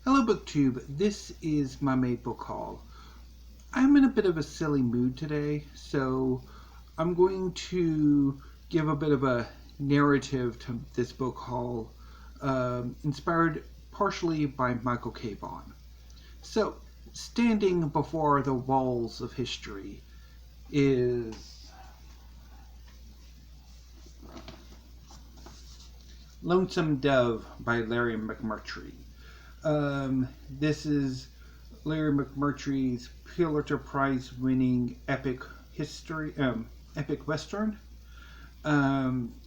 Hello BookTube, this is my May book haul. I'm in a bit of a silly mood today, so I'm going to give a bit of a narrative to this book haul, inspired partially by Michael K. Vaughan. So, standing before the walls of history is Lonesome Dove by Larry McMurtry. This is Larry McMurtry's Pulitzer Prize winning epic western.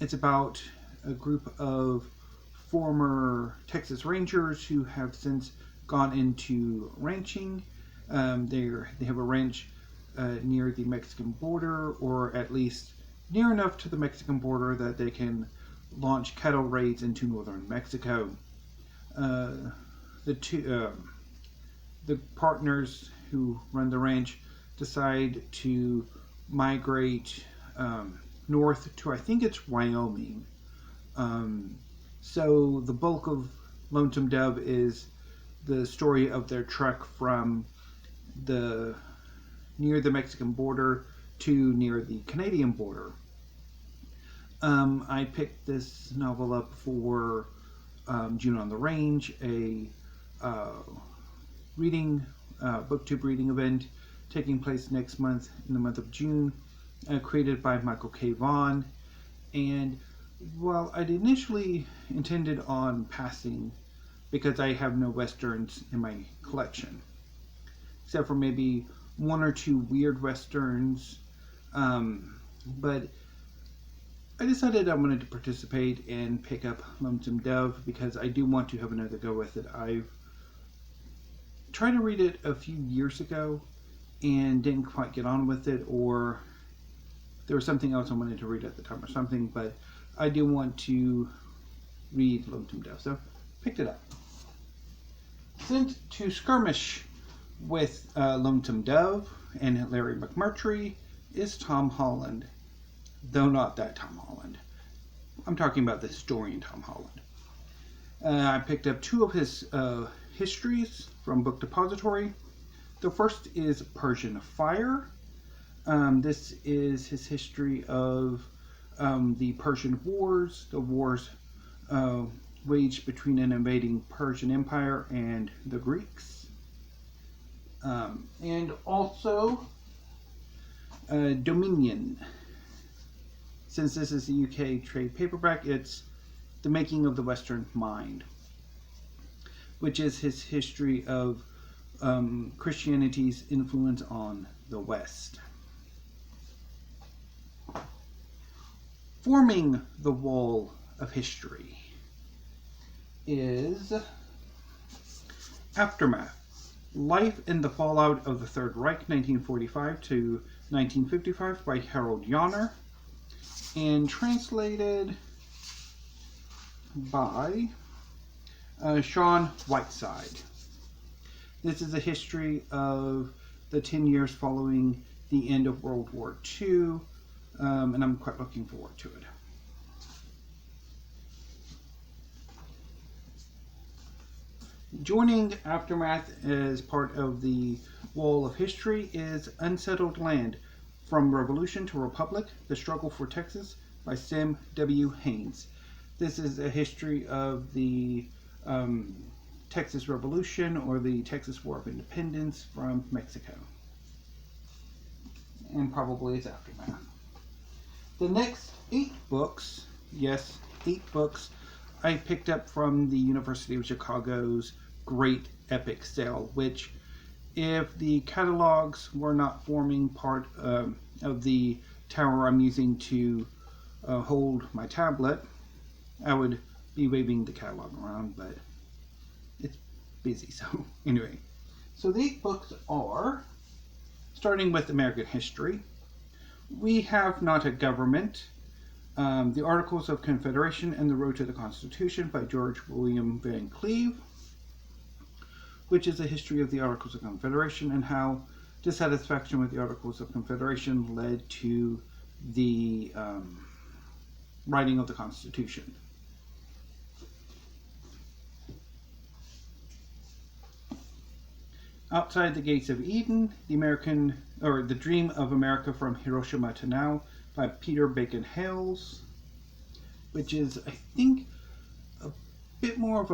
It's about a group of former Texas Rangers who have since gone into ranching. They have a ranch near the Mexican border, or at least near enough to the Mexican border that they can launch cattle raids into northern Mexico. The partners who run the ranch decide to migrate north to, I think it's Wyoming. So the bulk of Lonesome Dove is the story of their trek from near the Mexican border to near the Canadian border. I picked this novel up for June on the Range, a booktube reading event taking place next month in the month of June, created by Michael K. Vaughan. And while I'd initially intended on passing because I have no westerns in my collection, except for maybe one or two weird westerns, but I decided I wanted to participate and pick up Lonesome Dove because I do want to have another go with it. I've tried to read it a few years ago and didn't quite get on with it, or there was something else I wanted to read at the time or something, but I do want to read Lonesome Dove, so picked it up. Sent to skirmish with Lonesome Dove and Larry McMurtry is Tom Holland. Though not that Tom Holland. I'm talking about the historian Tom Holland. I picked up two of his histories from Book Depository. The first is Persian Fire. This is his history of the Persian Wars, the wars waged between an invading Persian Empire and the Greeks. And also Dominion. Since this is the UK trade paperback, it's The Making of the Western Mind, which is his history of Christianity's influence on the West. Forming the Wall of History is Aftermath, Life and the Fallout of the Third Reich, 1945 to 1955 by Harold Jahner, and translated by Shaun Whiteside. This is a history of the 10 years following the end of World War II, and I'm quite looking forward to it. Joining Aftermath as part of the Wall of History is Unsettled Land, From Revolution to Republic, The Struggle for Texas by Sam W. Haynes. This is a history of the Texas Revolution, or the Texas War of Independence, from Mexico. And probably its aftermath. The next 8 books, yes, 8 books, I picked up from the University of Chicago's Great Epic Sale, which, if the catalogs were not forming part of the tower I'm using to hold my tablet, I would be waving the catalog around, but it's busy, so anyway. So the 8 books are, starting with American history, We Have Not a Government, The Articles of Confederation and the Road to the Constitution by George William Van Cleve, which is a history of the Articles of Confederation and how dissatisfaction with the Articles of Confederation led to the writing of the Constitution. Outside the Gates of Eden, The Dream of America from Hiroshima to Now by Peter Bacon Hales, which is, I think, a bit more of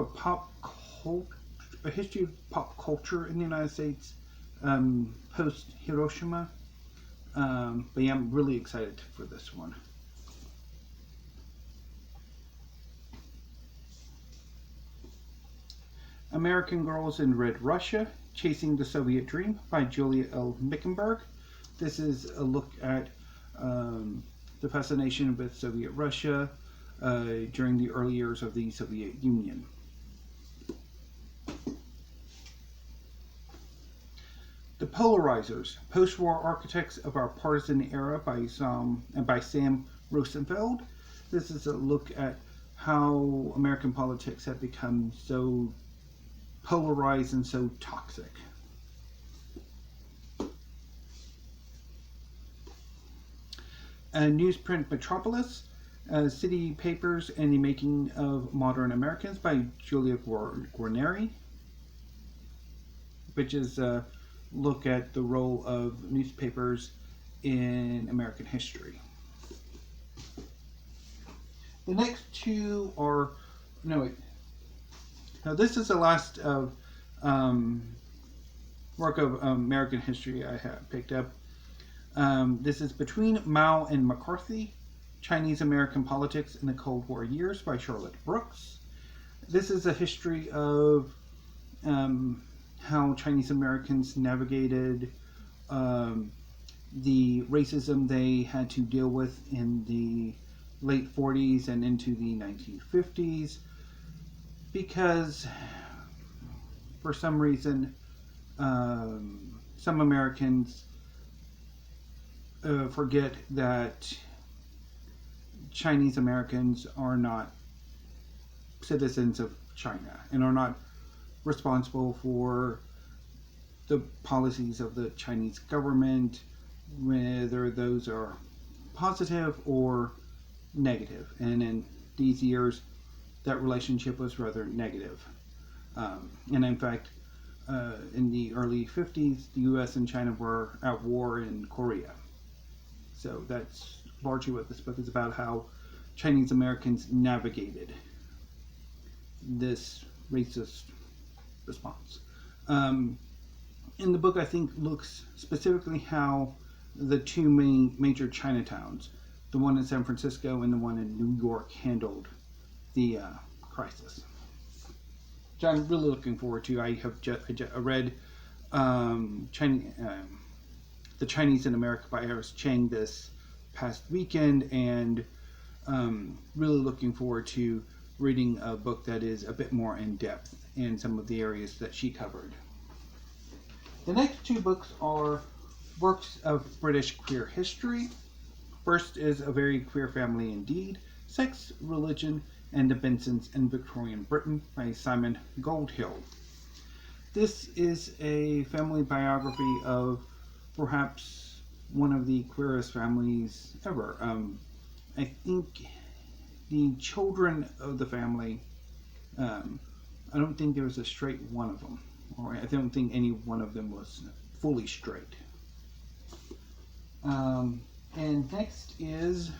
a history of pop culture in the United States post Hiroshima. But yeah, I'm really excited for this one. American Girls in Red Russia, Chasing the Soviet Dream by Julia L. Mickenberg. This is a look at the fascination with Soviet Russia during the early years of the Soviet Union. The Polarizers, Post-War Architects of Our Partisan Era by Sam Rosenfeld. This is a look at how American politics have become so polarized and so toxic. Newsprint Metropolis, City Papers and the Making of Modern Americans by Julia Guarneri, which is a look at the role of newspapers in American history. The next two are, now this is the last of work of American history I have picked up. This is Between Mao and McCarthy, Chinese American Politics in the Cold War Years by Charlotte Brooks. This is a history of how Chinese Americans navigated the racism they had to deal with in the late 40s and into the 1950s, because for some reason some Americans forget that Chinese Americans are not citizens of China and are not responsible for the policies of the Chinese government, whether those are positive or negative. And in these years, that relationship was rather negative. And in fact, in the early 50s, the US and China were at war in Korea. So that's largely what this book is about, how Chinese Americans navigated this racist response. In the book, I think, looks specifically how the two major Chinatowns, the one in San Francisco and the one in New York, handled the crisis, which I'm really looking forward to. I read The Chinese in America by Iris Cheng this past weekend, and really looking forward to reading a book that is a bit more in depth in some of the areas that she covered. The next two books are works of British queer history. First is A Very Queer Family Indeed, Sex, Religion, and the Vincents in Victorian Britain by Simon Goldhill. This is a family biography of perhaps one of the queerest families ever. I think the children of the family, I don't think there was a straight one of them, or I don't think any one of them was fully straight. And next is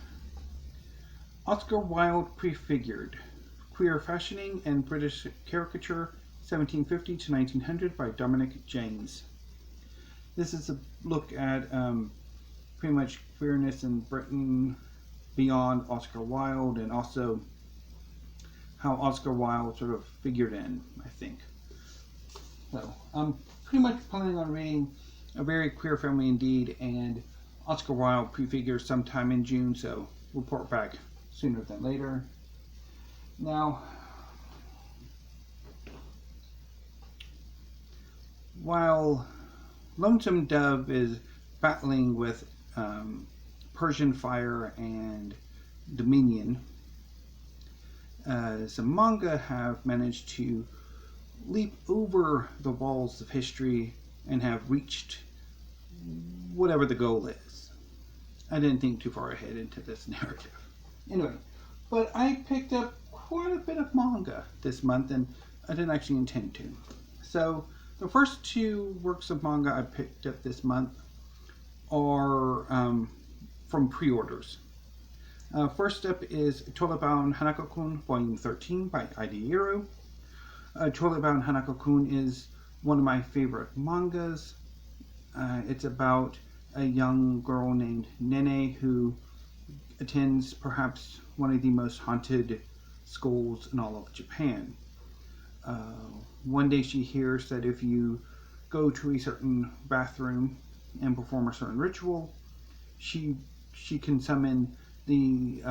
Oscar Wilde Prefigured, Queer Fashioning and British Caricature, 1750 to 1900 by Dominic James. This is a look at pretty much queerness in Britain beyond Oscar Wilde, and also how Oscar Wilde sort of figured in, I think. So I'm pretty much planning on reading A Very Queer Family Indeed and Oscar Wilde Prefigured sometime in June, so report back sooner than later. Now, while Lonesome Dove is battling with Persian Fire and Dominion, some manga have managed to leap over the walls of history and have reached whatever the goal is. I didn't think too far ahead into this narrative. Anyway, but I picked up quite a bit of manga this month, and I didn't actually intend to. So The first two works of manga I picked up this month are from pre-orders. First up is Totally Bound Hanako-kun, Volume 13 by AidaIro. Totally Bound Hanako-kun is one of my favorite mangas. It's about a young girl named Nene who attends perhaps one of the most haunted schools in all of Japan. One day she hears that if you go to a certain bathroom and perform a certain ritual, she can summon the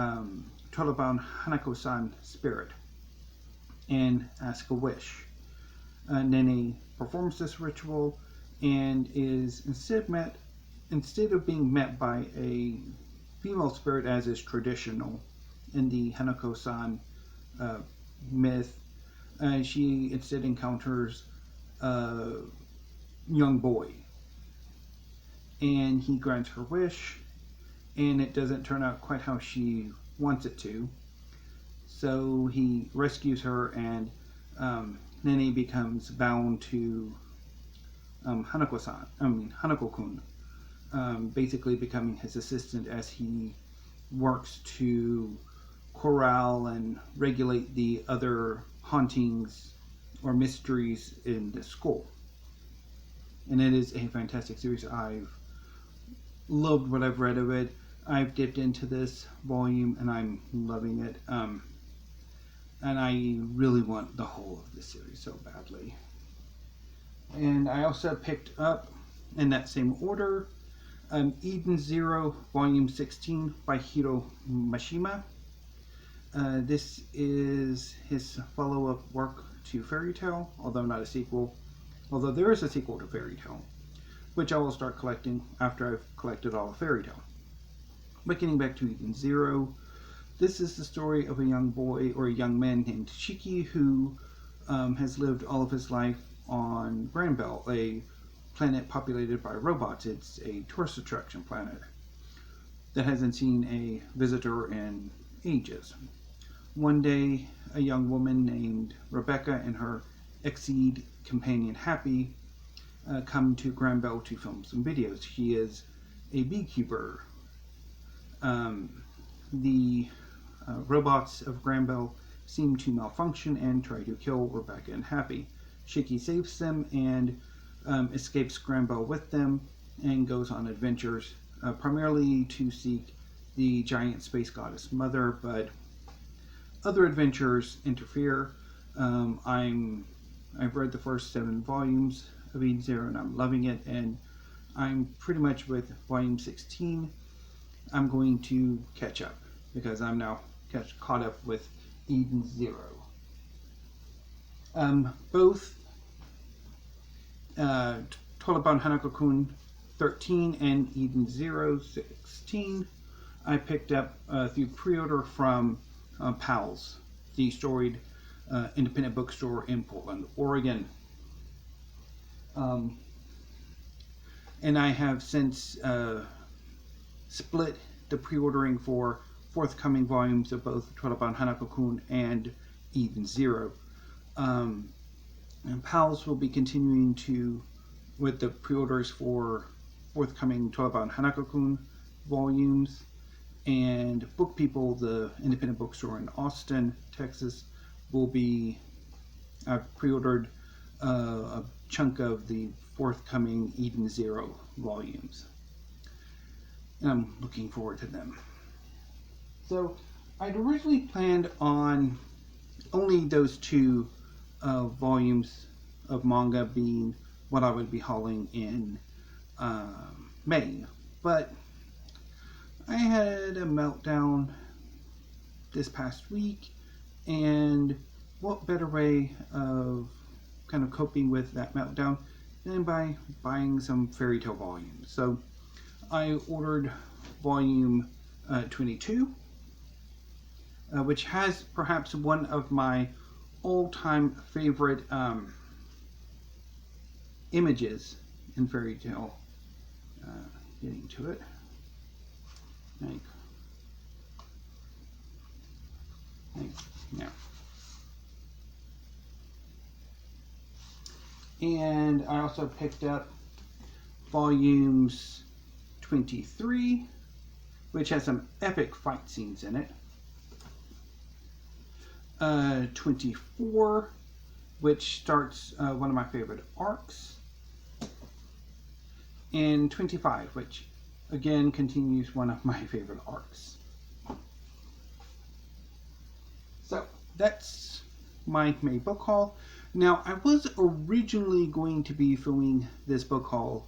Totally Bound Hanako-san spirit and ask a wish. Nene performs this ritual and is instead of being met by a female spirit as is traditional in the Hanako-san myth, she instead encounters a young boy, and he grants her wish, and it doesn't turn out quite how she wants it to. So he rescues her, and Nene becomes bound to Hanako-kun, basically becoming his assistant as he works to corral and regulate the other hauntings or mysteries in the school. And it is a fantastic series. I've loved what I've read of it. I've dipped into this volume and I'm loving it. And I really want the whole of this series so badly. And I also picked up, in that same order, Eden Zero, Volume 16 by Hiro Mashima. This is his follow-up work to Fairy Tail, although not a sequel. Although there is a sequel to Fairy Tail, which I will start collecting after I've collected all of Fairy Tail. But getting back to Eden Zero, this is the story of a young boy or a young man named Shiki who has lived all of his life on Granbell, a planet populated by robots. It's a tourist attraction planet that hasn't seen a visitor in ages. One day, a young woman named Rebecca and her Exceed companion Happy come to Granbell to film some videos. She is a beekeeper. The robots of Granbell seem to malfunction and try to kill Rebecca and Happy. Shiki saves them and escapes Granbell with them and goes on adventures, primarily to seek the giant space goddess mother, but other adventures interfere. I've read the first 7 volumes of Eden Zero and I'm loving it, and I'm pretty much with volume 16. I'm going to catch up because I'm now caught up with Eden Zero. Both Totally Bound Hanako-kun 13 and Eden Zero 16 I picked up through pre-order from Pals, the storied independent bookstore in Portland, Oregon. And I have since split the pre-ordering for forthcoming volumes of both Totally Bound Hanako-kun and Eden Zero. And Pals will be continuing with the pre-orders for forthcoming Totally Bound Hanako-kun volumes, and Book People, the independent bookstore in Austin, Texas, will be pre-ordered a chunk of the forthcoming Eden Zero volumes, and I'm looking forward to them. So I'd originally planned on only those 2 volumes of manga being what I would be hauling in May, but I had a meltdown this past week, and what better way of kind of coping with that meltdown than by buying some Fairy Tail volumes. So I ordered volume 22, which has perhaps one of my all-time favorite images in Fairy Tail. Getting to it. Now. And I also picked up volumes 23, which has some epic fight scenes in it. 24, which starts one of my favorite arcs. And 25, which again continues one of my favorite arcs. So that's my May book haul. Now, I was originally going to be filming this book haul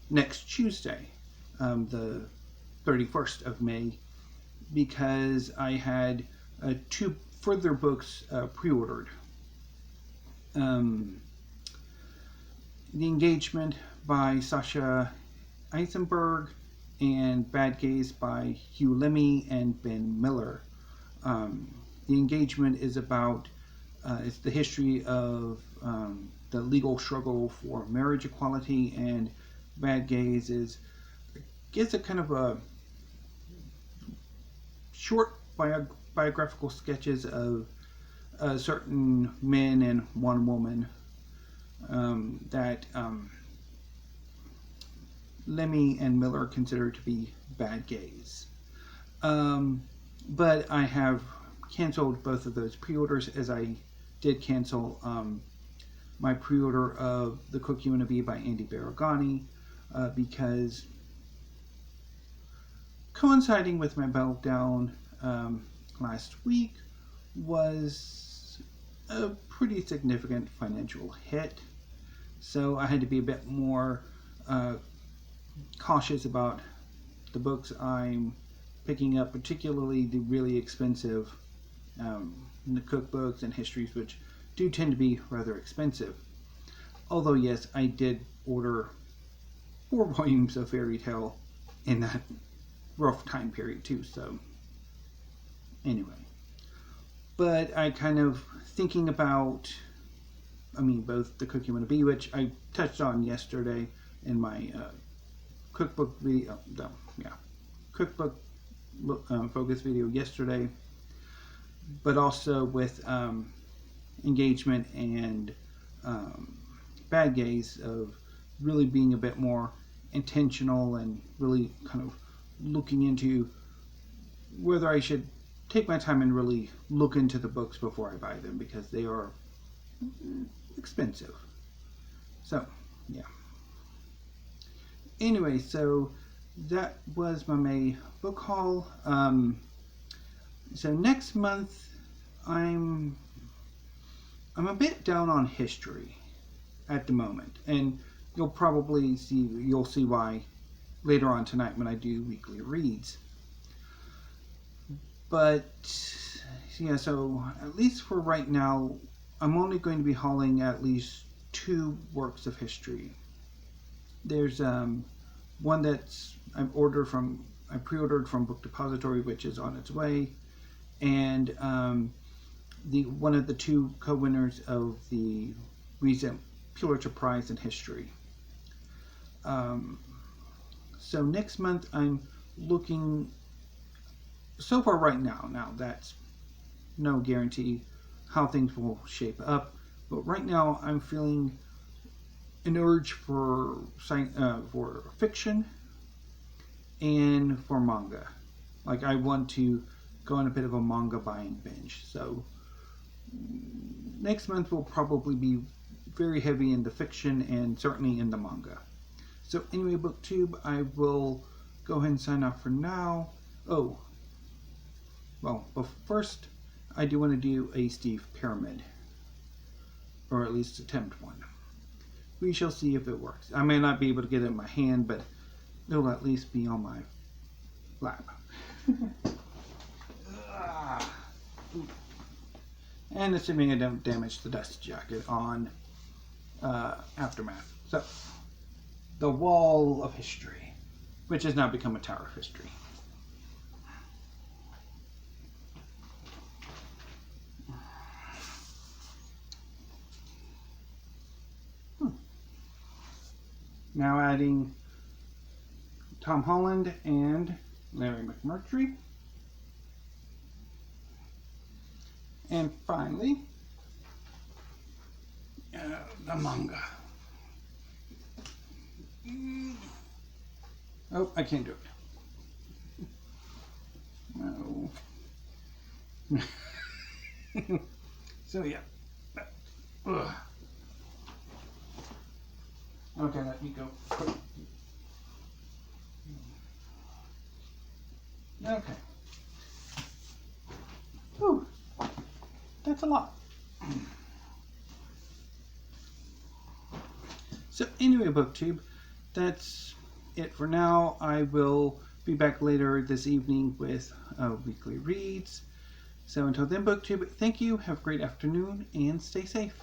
next Tuesday, the 31st of May, because I had 2 further books pre-ordered. The Engagement by Sasha Eisenberg and Bad Gaze by Hugh Lemmy and Ben Miller. The Engagement is about it's the history of the legal struggle for marriage equality, and Bad Gaze is, I guess, a kind of a short biographical sketches of certain men and one woman that Lemmy and Miller consider to be bad gays. But I have canceled both of those pre-orders, as I did cancel my pre-order of The Cook You Wanna Be by Andy Baragani because coinciding with my meltdown last week was a pretty significant financial hit. So I had to be a bit more cautious about the books I'm picking up, particularly the really expensive the cookbooks and histories, which do tend to be rather expensive. Although, yes, I did order 4 volumes of Fairy Tale in that rough time period too, so anyway. But I kind of thinking about, both The Cook You Wanna Be, which I touched on yesterday in my cookbook video, cookbook focus video yesterday, but also with Engagement and Bad Gaze, of really being a bit more intentional and really kind of looking into whether I should take my time and really look into the books before I buy them, because they are expensive. So, yeah. Anyway, so that was my May book haul. So next month, I'm a bit down on history at the moment, and you'll see why later on tonight when I do weekly reads. But yeah, so at least for right now, I'm only going to be hauling at least 2 works of history. There's one that's I pre-ordered from Book Depository, which is on its way, and one of the 2 co-winners of the recent Pulitzer Prize in History. So next month I'm looking, so far right now that's no guarantee how things will shape up, but right now I'm feeling an urge for fiction and for manga. Like, I want to go on a bit of a manga buying binge. So next month will probably be very heavy in the fiction and certainly in the manga. So anyway, BookTube, I will go ahead and sign off for now. Oh, well, but first I do want to do a Steve Pyramid, or at least attempt one. We shall see if it works. I may not be able to get it in my hand, but it'll at least be on my lap. And assuming I don't damage the dust jacket on Aftermath. So, the Wall of History, which has now become a Tower of History. Now adding Tom Holland and Larry McMurtry. And finally, the manga. Oh, I can't do it. No. So yeah. Ugh. Okay, let me go. Okay. Whew. That's a lot. So anyway, BookTube, that's it for now. I will be back later this evening with weekly reads. So until then, BookTube, thank you, have a great afternoon, and stay safe.